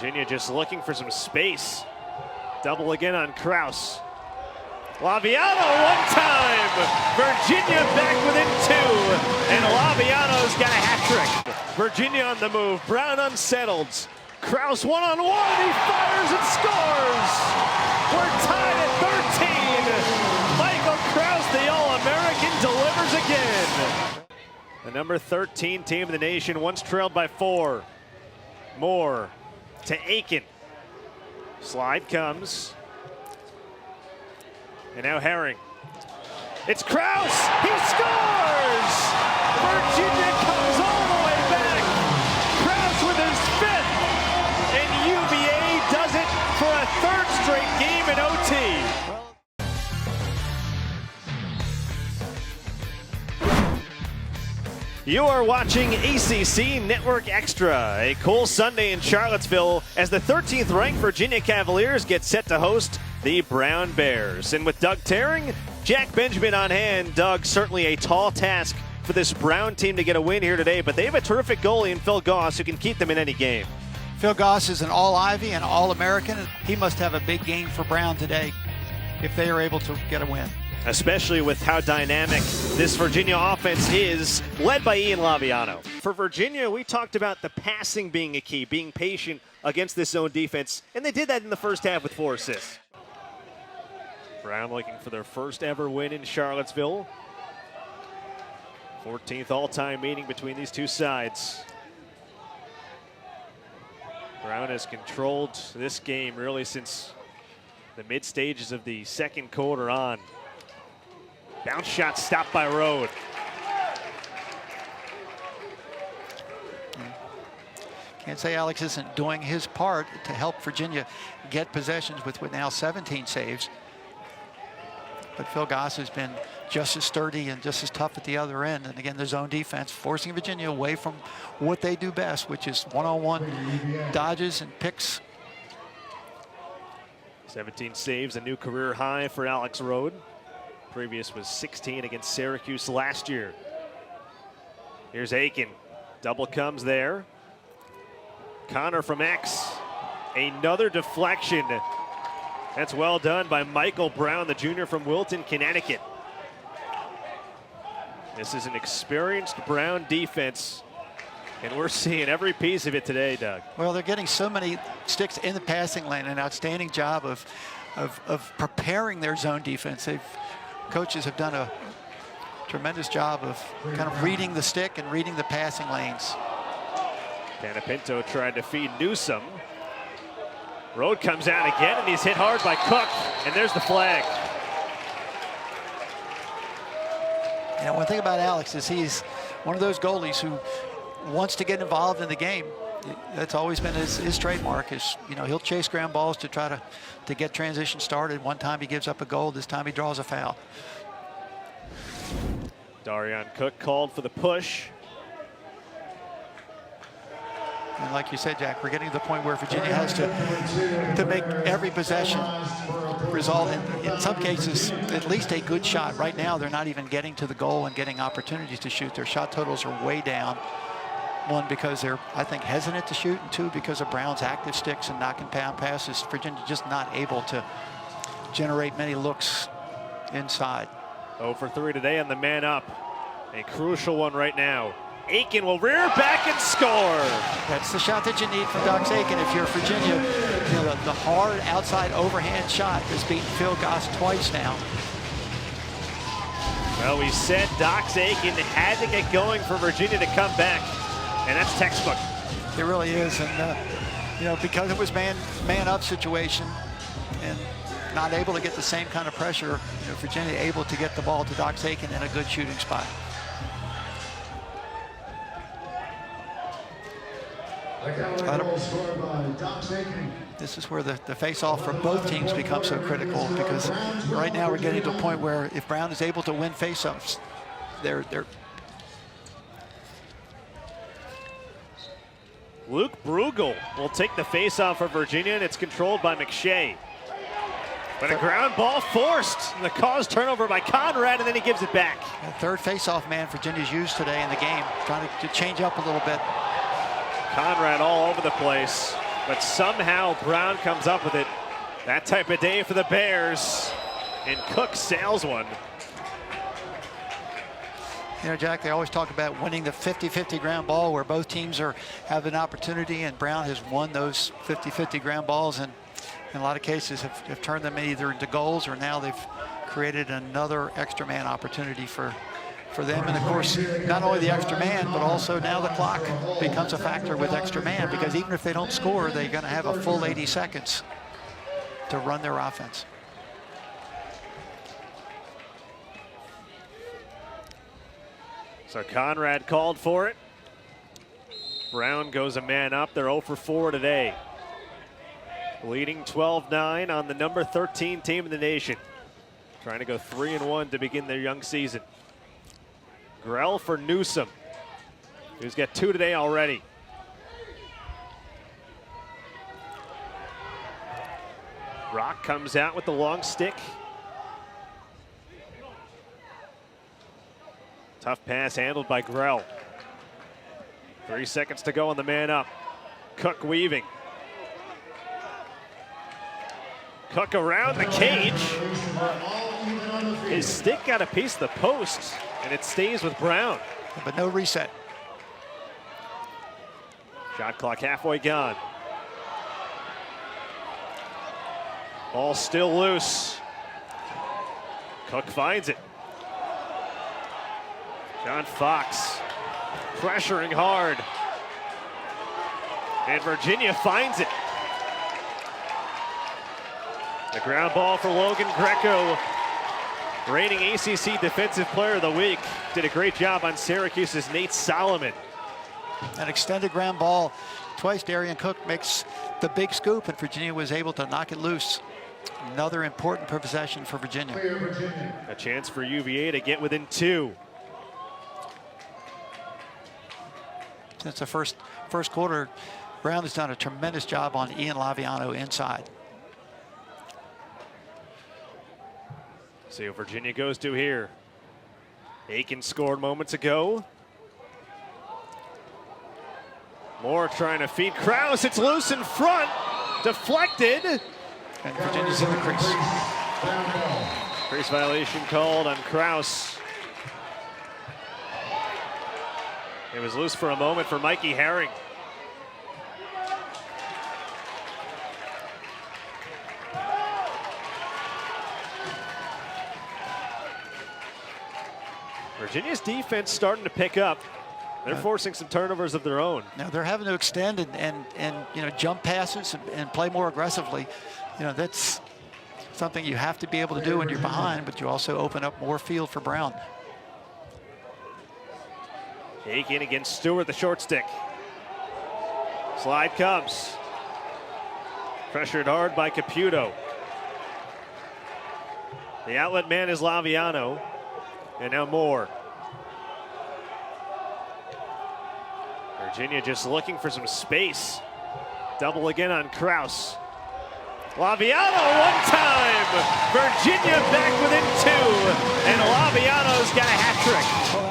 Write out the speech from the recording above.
Virginia just looking for some space. Double again on Krause. Laviano one time. Virginia back within two. And Laviano's got a hat trick. Virginia on the move. Brown unsettled. Krause one-on-one. He fires and scores. We're tied at 13. Michael Krause, the All-American, delivers again. The number 13 team in the nation, once trailed by 4. Moore to Aiken. Slide comes. And now Herring. It's Krause. He scores! Virginia comes all the way back. Krause with his 5th. And UVA does it for a 3rd straight game in OT. You are watching ACC Network Extra, a cool Sunday in Charlottesville as the 13th ranked Virginia Cavaliers get set to host the Brown Bears. And with Doug Terring, Jack Benjamin on hand. Doug, certainly a tall task for this Brown team to get a win here today, but they have a terrific goalie in Phil Goss who can keep them in any game. Phil Goss is an All-Ivy and All-American. He must have a big game for Brown today if they are able to get a win. Especially with how dynamic this Virginia offense is, led by Ian Laviano. For Virginia, we talked about the passing being a key, being patient against this zone defense, and they did that in the first half with 4 assists. Brown looking for their first ever win in Charlottesville. 14th all-time meeting between these two sides. Brown has controlled this game really since the mid stages of the second quarter on. Bounce shot stopped by Rode. Can't say Alex isn't doing his part to help Virginia get possessions with now 17 saves. But Phil Goss has been just as sturdy and just as tough at the other end. And again, the zone defense forcing Virginia away from what they do best, which is one-on-one dodges and picks. 17 saves, a new career high for Alex Rode. Previous was 16 against Syracuse last year. Here's Aiken. Double comes there. Connor from X. Another deflection. That's well done by Michael Brown, the junior from Wilton, Connecticut. This is an experienced Brown defense, and we're seeing every piece of it today, Doug. Well, they're getting so many sticks in the passing lane. An outstanding job of preparing their zone defense. Coaches have done a tremendous job of kind of reading the stick and reading the passing lanes. Panapinto tried to feed Newsom. Rode comes out again, and he's hit hard by Cook, and there's the flag. You know, one thing about Alex is he's one of those goalies who wants to get involved in the game. That's always been his trademark. Is, you know, he'll chase ground balls to try to get transition started. One time he gives up a goal. This time he draws a foul. Darian Cook called for the push. And like you said, Jack, we're getting to the point where Virginia has to make every possession result in some cases, at least a good shot. Right now, they're not even getting to the goal and getting opportunities to shoot. Their shot totals are way down. One, because they're, I think, hesitant to shoot, and 2, because of Brown's active sticks and knocking down passes. Virginia just not able to generate many looks inside. 0 for 3 today on the man up. A crucial one right now. Aiken will rear back and score. That's the shot that you need from Dox Aiken if you're Virginia. You know, the hard outside overhand shot has beaten Phil Goss twice now. Well, we said Dox Aiken had to get going for Virginia to come back, and that's textbook. It really is, and you know, because it was man up situation and not able to get the same kind of pressure, you know, Virginia able to get the ball to Dox Aiken in a good shooting spot. This is where the face-off for both teams becomes so critical, because right now we're getting to a point where if Brown is able to win face-offs, they're Luke Brugel will take the face-off for Virginia, and it's controlled by McShay. But a ground ball forced. And the cause turnover by Conrad, and then he gives it back. The third face-off man Virginia's used today in the game, trying to change up a little bit. Conrad all over the place. but somehow Brown comes up with it. That type of day for the Bears, and Cook sails one. You know, Jack, they always talk about winning the 50-50 ground ball where both teams have an opportunity, and Brown has won those 50-50 ground balls, and in a lot of cases have turned them either into goals, or now they've created another extra man opportunity for them. And of course, not only the extra man, but also now the clock becomes a factor with extra man, because even if they don't score, they're going to have a full 80 seconds to run their offense. So Conrad called for it. Brown goes a man up. They're 0 for 4 today. Leading 12-9 on the number 13 team in the nation. Trying to go 3-1 to begin their young season. Grell for Newsom, who's got 2 today already. Rock comes out with the long stick. Tough pass handled by Grell. 3 seconds to go on the man up. Cook weaving. Cook around the cage. His stick got a piece of the post, and it stays with Brown. But no reset. Shot clock halfway gone. Ball still loose. Cook finds it. John Fox pressuring hard. And Virginia finds it. The ground ball for Logan Greco, reigning ACC Defensive Player of the Week. Did a great job on Syracuse's Nate Solomon. An extended ground ball. Twice Darian Cook makes the big scoop, and Virginia was able to knock it loose. Another important possession for Virginia. A chance for UVA to get within 2. Since the first quarter, Brown has done a tremendous job on Ian Laviano inside. See what Virginia goes to here. Aiken scored moments ago. Moore trying to feed Krause. It's loose in front. Deflected. And Virginia's in the crease. Crease violation called on Krause. It was loose for a moment for Mikey Herring. Virginia's defense starting to pick up. They're forcing some turnovers of their own. Now they're having to extend and you know, jump passes and play more aggressively. You know, that's something you have to be able to do when you're behind, but you also open up more field for Brown. Aiken against Stewart, the short stick. Slide comes. Pressured hard by Caputo. The outlet man is Laviano. And now Moore. Virginia just looking for some space. Double again on Krause. Laviano one time. Virginia back within 2. And Laviano's got a hat trick.